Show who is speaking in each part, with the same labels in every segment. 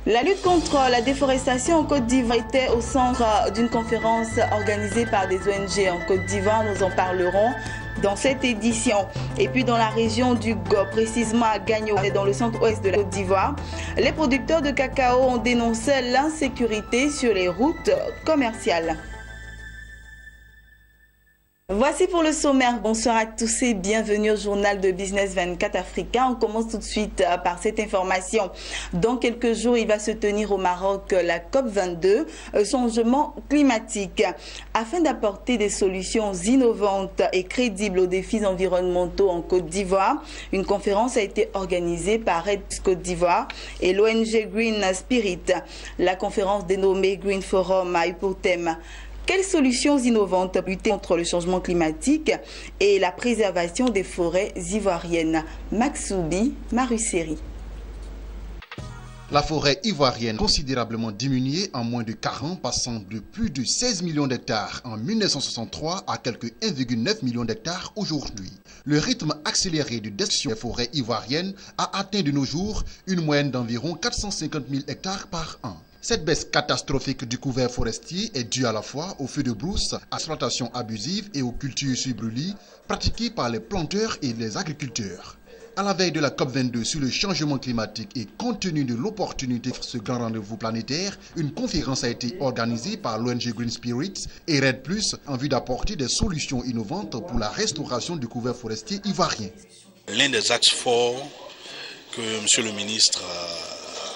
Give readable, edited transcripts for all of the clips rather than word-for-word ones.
Speaker 1: La lutte contre la déforestation en Côte d'Ivoire était au centre d'une conférence organisée par des ONG en Côte d'Ivoire. Nous en parlerons dans cette édition. Et puis dans la région du Go, précisément à Gagno, dans le centre-ouest de la Côte d'Ivoire, les producteurs de cacao ont dénoncé l'insécurité sur les routes commerciales. Voici pour le sommaire. Bonsoir à tous et bienvenue au journal de Business 24 Africa. On commence tout de suite par cette information. Dans quelques jours, il va se tenir au Maroc la COP22, changement climatique. Afin d'apporter des solutions innovantes et crédibles aux défis environnementaux en Côte d'Ivoire, une conférence a été organisée par Red Côte d'Ivoire et l'ONG Green Spirit. La conférence dénommée Green Forum a eu pour thème quelles solutions innovantes pour lutter contre le changement climatique et la préservation des forêts ivoiriennes. Maxoubi, Marusséry.
Speaker 2: La forêt ivoirienne considérablement diminuée en moins de 40 ans, passant de plus de 16 millions d'hectares en 1963 à quelques 1,9 million d'hectares aujourd'hui. Le rythme accéléré de destruction des forêts ivoiriennes a atteint de nos jours une moyenne d'environ 450 000 hectares par an. Cette baisse catastrophique du couvert forestier est due à la fois aux feux de brousse, à l'exploitation abusive et aux cultures sur brûlis pratiquées par les planteurs et les agriculteurs. À la veille de la COP22 sur le changement climatique et compte tenu de l'opportunité de ce grand rendez-vous planétaire, une conférence a été organisée par l'ONG Green Spirit et Red+ en vue d'apporter des solutions innovantes pour la restauration du couvert forestier ivoirien.
Speaker 3: L'un des axes forts que M. le ministre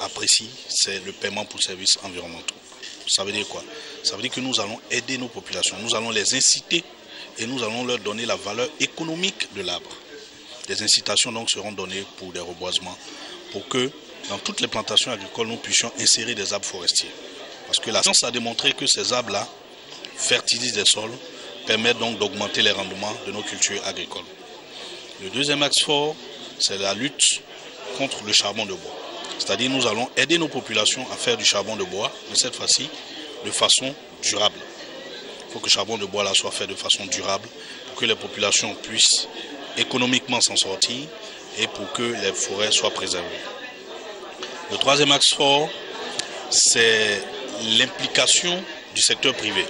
Speaker 3: apprécie, c'est le paiement pour services environnementaux. Ça veut dire quoi? Ça veut dire que nous allons aider nos populations, nous allons les inciter et nous allons leur donner la valeur économique de l'arbre. Des incitations donc seront données pour des reboisements, pour que dans toutes les plantations agricoles, nous puissions insérer des arbres forestiers. Parce que la science a démontré que ces arbres-là fertilisent les sols, permettent donc d'augmenter les rendements de nos cultures agricoles. Le deuxième axe fort, c'est la lutte contre le charbon de bois. C'est-à-dire nous allons aider nos populations à faire du charbon de bois, mais cette fois-ci de façon durable. Il faut que le charbon de bois là soit fait de façon durable pour que les populations puissent économiquement s'en sortir et pour que les forêts soient préservées. Le troisième axe fort, c'est l'implication du secteur privé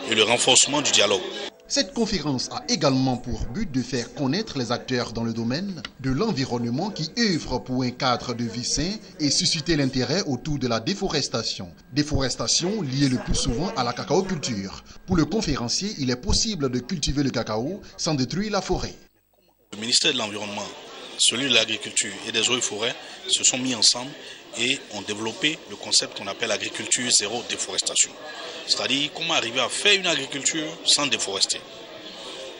Speaker 3: et le renforcement du dialogue.
Speaker 2: Cette conférence a également pour but de faire connaître les acteurs dans le domaine de l'environnement qui œuvrent pour un cadre de vie sain et susciter l'intérêt autour de la déforestation. Déforestation liée le plus souvent à la cacaoculture. Pour le conférencier, il est possible de cultiver le cacao sans détruire la forêt.
Speaker 3: Le ministère de l'Environnement, celui de l'Agriculture et des eaux et forêts se sont mis ensemble et ont développé le concept qu'on appelle agriculture zéro déforestation. C'est-à-dire comment arriver à faire une agriculture sans déforester.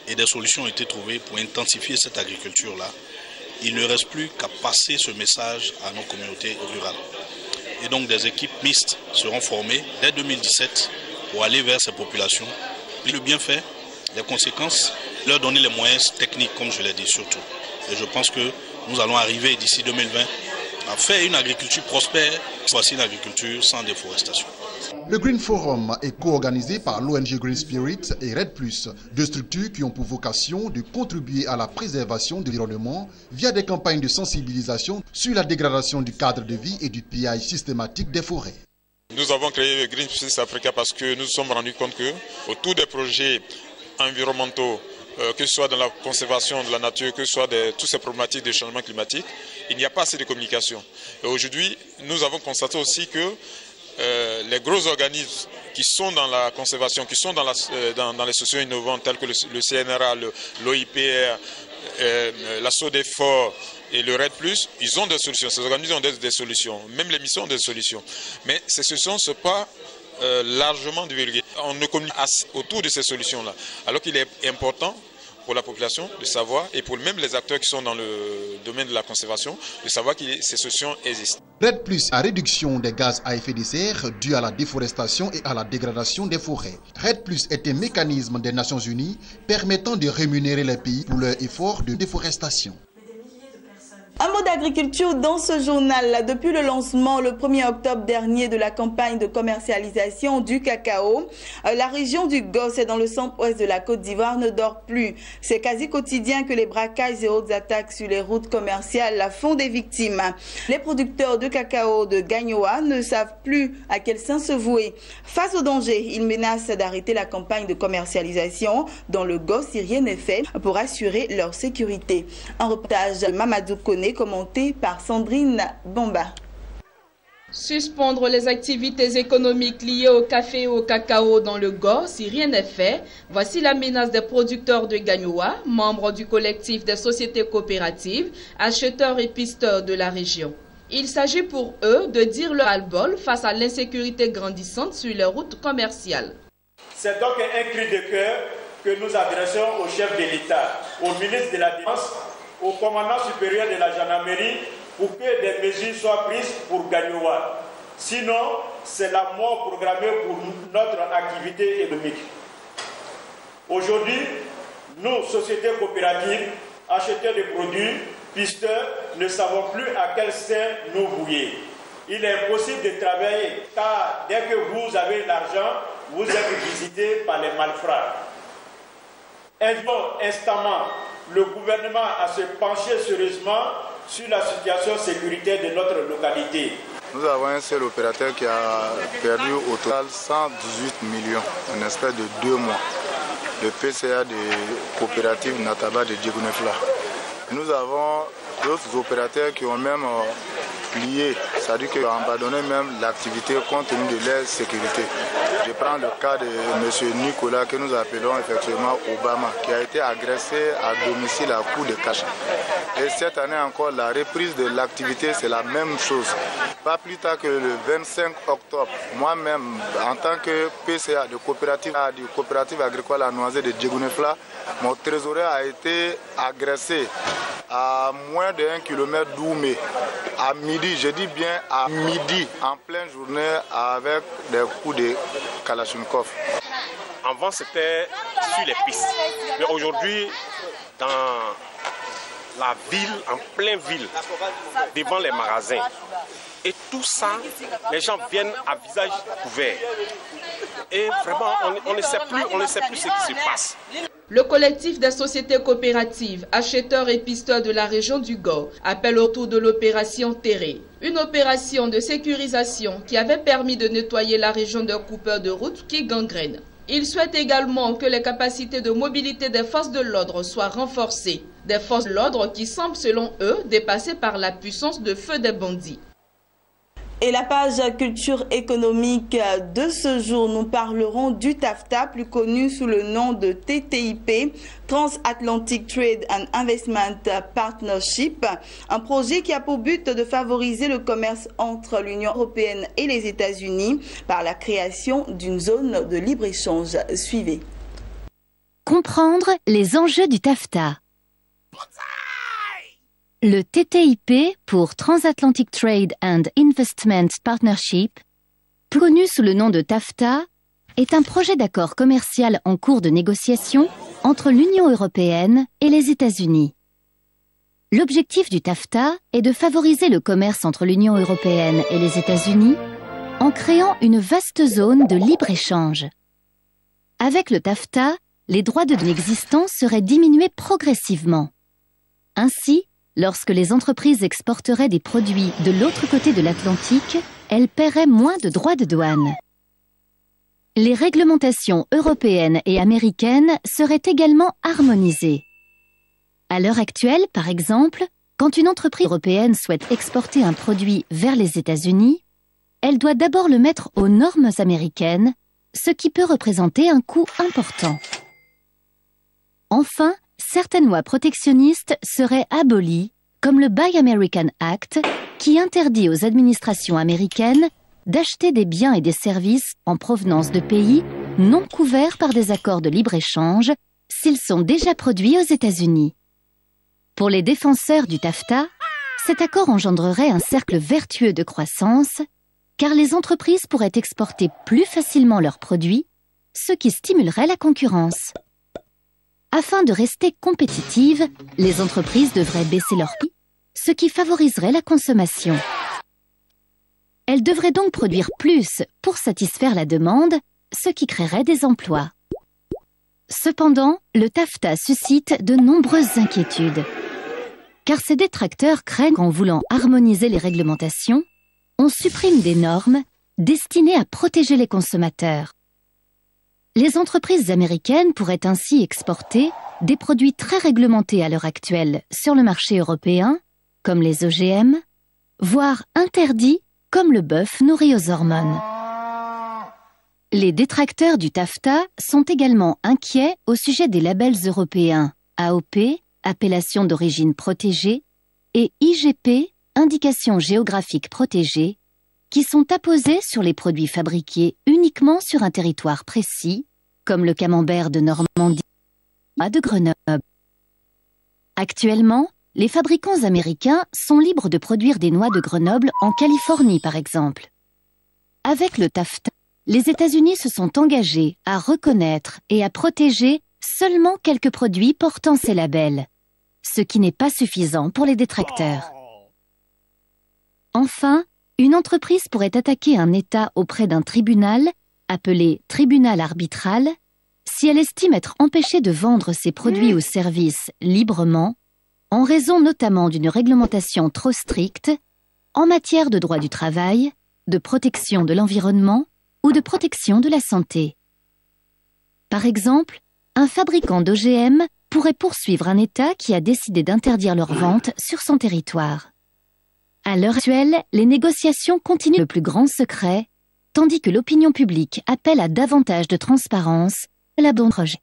Speaker 3: Et des solutions ont été trouvées pour intensifier cette agriculture-là. Il ne reste plus qu'à passer ce message à nos communautés rurales. Et donc des équipes mixtes seront formées dès 2017 pour aller vers ces populations. Le bienfait, les conséquences, leur donner les moyens techniques, comme je l'ai dit surtout. Et je pense que nous allons arriver d'ici 2020 à faire une agriculture prospère, voici une agriculture sans déforestation.
Speaker 2: Le Green Forum est co-organisé par l'ONG Green Spirit et Red+, deux structures qui ont pour vocation de contribuer à la préservation de l'environnement via des campagnes de sensibilisation sur la dégradation du cadre de vie et du pillage systématique des forêts.
Speaker 4: Nous avons créé le Green Spirit Africa parce que nous nous sommes rendus compte que autour des projets environnementaux, que ce soit dans la conservation de la nature, que ce soit toutes ces problématiques de changement climatique, il n'y a pas assez de communication. Et aujourd'hui, nous avons constaté aussi que les gros organismes qui sont dans la conservation, qui sont dans les solutions innovantes telles que le CNRA, l'OIPR, la SODEFOR et le Red+, ils ont des solutions. Ces organismes ont des solutions. Même les missions ont des solutions. Mais ces solutions ne sont pas largement divulguées. On ne communique assez autour de ces solutions-là. Alors qu'il est important pour la population de savoir, et pour même les acteurs qui sont dans le domaine de la conservation, de savoir que ces solutions existent.
Speaker 2: Red+ à réduction des gaz à effet de serre dus à la déforestation et à la dégradation des forêts. Red+ est un mécanisme des Nations Unies permettant de rémunérer les pays pour leurs efforts de déforestation.
Speaker 1: Un mot d'agriculture dans ce journal. Depuis le lancement le 1er octobre dernier de la campagne de commercialisation du cacao, la région du Goss et dans le centre-ouest de la Côte d'Ivoire ne dort plus. C'est quasi quotidien que les braquages et autres attaques sur les routes commerciales font des victimes. Les producteurs de cacao de Gagnoa ne savent plus à quel sein se vouer. Face au danger, ils menacent d'arrêter la campagne de commercialisation dans le Goss si rien n'est fait pour assurer leur sécurité. Un reportage de Mamadou Koné commenté par Sandrine Bomba.
Speaker 5: Suspendre les activités économiques liées au café et au cacao dans le Goss si rien n'est fait, voici la menace des producteurs de Gagnoa, membres du collectif des sociétés coopératives, acheteurs et pisteurs de la région. Il s'agit pour eux de dire leur ras-le-bol face à l'insécurité grandissante sur les routes commerciales.
Speaker 6: C'est donc un cri de cœur que nous adressons au chef de l'État, au ministre de la Défense, au commandant supérieur de la gendarmerie pour que des mesures soient prises pour Gagnoa. Sinon, c'est la mort programmée pour notre activité économique. Aujourd'hui, nous, sociétés coopératives, acheteurs de produits, pisteurs, ne savons plus à quel sein nous vouer. Il est impossible de travailler car dès que vous avez l'argent, vous êtes visité par les malfrats. Invitons instamment le gouvernement à se pencher sérieusement sur la situation sécuritaire de notre localité.
Speaker 7: Nous avons un seul opérateur qui a perdu au total 118 millions en espace de 2 mois. Le PCA de coopérative Nataba de Djegounefla. Nous avons d'autres opérateurs qui ont même plié, c'est-à-dire qu'ils ont abandonné même l'activité compte tenu de leur sécurité. Je prends le cas de M. Nicolas que nous appelons effectivement Obama, qui a été agressé à domicile à coups de cache. Et cette année encore, la reprise de l'activité, c'est la même chose. Pas plus tard que le 25 octobre, moi-même, en tant que PCA de coopérative agricole à Noisette de Djegounefla, mon trésorier a été agressé à moins d'1 kilomètre d'Oumé, à midi, je dis bien à midi, en pleine journée, avec des coups de Kalachnikov.
Speaker 8: Avant, c'était sur les pistes, mais aujourd'hui, dans la ville, en pleine ville, devant les magasins. Et tout ça, les gens viennent à visage couvert. Et vraiment, on ne sait plus ce qui se passe.
Speaker 5: Le collectif des sociétés coopératives, acheteurs et pisteurs de la région du Goss appelle autour de l'opération Terré. Une opération de sécurisation qui avait permis de nettoyer la région d'un coupeur de route qui gangrène. Il souhaite également que les capacités de mobilité des forces de l'ordre soient renforcées. Des forces de l'ordre qui semblent, selon eux, dépassées par la puissance de feu des bandits.
Speaker 1: Et la page culture économique de ce jour, nous parlerons du TAFTA, plus connu sous le nom de TTIP, Transatlantic Trade and Investment Partnership, un projet qui a pour but de favoriser le commerce entre l'Union européenne et les États-Unis par la création d'une zone de libre-échange. Suivez.
Speaker 9: Comprendre les enjeux du TAFTA. Le TTIP, pour Transatlantic Trade and Investment Partnership, plus connu sous le nom de TAFTA, est un projet d'accord commercial en cours de négociation entre l'Union européenne et les États-Unis. L'objectif du TAFTA est de favoriser le commerce entre l'Union européenne et les États-Unis en créant une vaste zone de libre-échange. Avec le TAFTA, les droits de douane existants seraient diminués progressivement. Ainsi, lorsque les entreprises exporteraient des produits de l'autre côté de l'Atlantique, elles paieraient moins de droits de douane. Les réglementations européennes et américaines seraient également harmonisées. À l'heure actuelle, par exemple, quand une entreprise européenne souhaite exporter un produit vers les États-Unis, elle doit d'abord le mettre aux normes américaines, ce qui peut représenter un coût important. Enfin, certaines lois protectionnistes seraient abolies, comme le Buy American Act, qui interdit aux administrations américaines d'acheter des biens et des services en provenance de pays non couverts par des accords de libre-échange s'ils sont déjà produits aux États-Unis. Pour les défenseurs du TAFTA, cet accord engendrerait un cercle vertueux de croissance, car les entreprises pourraient exporter plus facilement leurs produits, ce qui stimulerait la concurrence. Afin de rester compétitives, les entreprises devraient baisser leurs prix, ce qui favoriserait la consommation. Elle devrait donc produire plus pour satisfaire la demande, ce qui créerait des emplois. Cependant, le TAFTA suscite de nombreuses inquiétudes. Car ses détracteurs craignent qu'en voulant harmoniser les réglementations, on supprime des normes destinées à protéger les consommateurs. Les entreprises américaines pourraient ainsi exporter des produits très réglementés à l'heure actuelle sur le marché européen, comme les OGM, voire interdits comme le bœuf nourri aux hormones. Les détracteurs du TAFTA sont également inquiets au sujet des labels européens AOP, appellation d'origine protégée, et IGP, indication géographique protégée, qui sont apposés sur les produits fabriqués uniquement sur un territoire précis, comme le camembert de Normandie ou de Grenoble. Actuellement, les fabricants américains sont libres de produire des noix de Grenoble en Californie, par exemple. Avec le TAFTA, les États-Unis se sont engagés à reconnaître et à protéger seulement quelques produits portant ces labels, ce qui n'est pas suffisant pour les détracteurs. Enfin, une entreprise pourrait attaquer un État auprès d'un tribunal, appelé tribunal arbitral, si elle estime être empêchée de vendre ses produits ou services librement, en raison notamment d'une réglementation trop stricte en matière de droit du travail, de protection de l'environnement ou de protection de la santé. Par exemple, un fabricant d'OGM pourrait poursuivre un État qui a décidé d'interdire leur vente sur son territoire. À l'heure actuelle, les négociations continuent le plus grand secret, tandis que l'opinion publique appelle à davantage de transparence et à bon projet.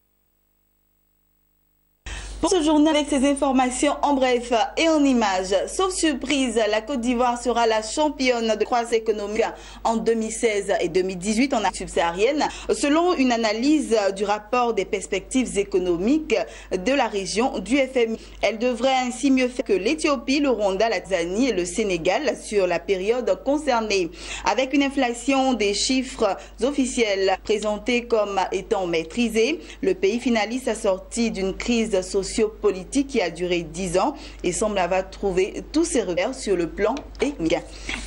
Speaker 1: Pour ce journal avec ces informations en bref et en images, sauf surprise, la Côte d'Ivoire sera la championne de croissance économique en 2016 et 2018 en Afrique subsaharienne, selon une analyse du rapport des perspectives économiques de la région du FMI. Elle devrait ainsi mieux faire que l'Éthiopie, le Rwanda, la Tanzanie et le Sénégal sur la période concernée. Avec une inflation des chiffres officiels présentés comme étant maîtrisés, le pays finalise sa sortie d'une crise sociopolitique qui a duré 10 ans et semble avoir trouvé tous ses revers sur le plan économique.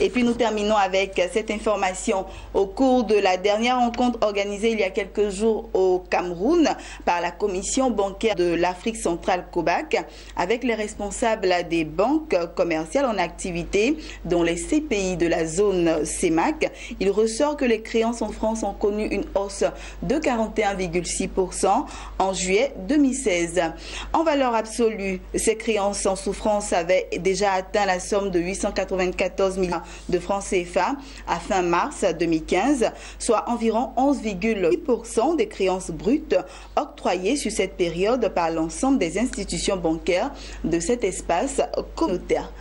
Speaker 1: Et puis nous terminons avec cette information. Au cours de la dernière rencontre organisée il y a quelques jours au Cameroun par la Commission bancaire de l'Afrique centrale COBAC, avec les responsables des banques commerciales en activité, dont les CPI de la zone CEMAC, il ressort que les créances en France ont connu une hausse de 41,6% en juillet 2016. En valeur absolue, ces créances en souffrance avaient déjà atteint la somme de 894 milliards de francs CFA à fin mars 2015, soit environ 11,8% des créances brutes octroyées sur cette période par l'ensemble des institutions bancaires de cet espace communautaire.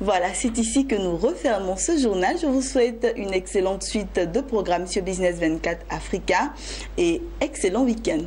Speaker 1: Voilà, c'est ici que nous refermons ce journal. Je vous souhaite une excellente suite de programmes sur Business 24 Africa et excellent week-end.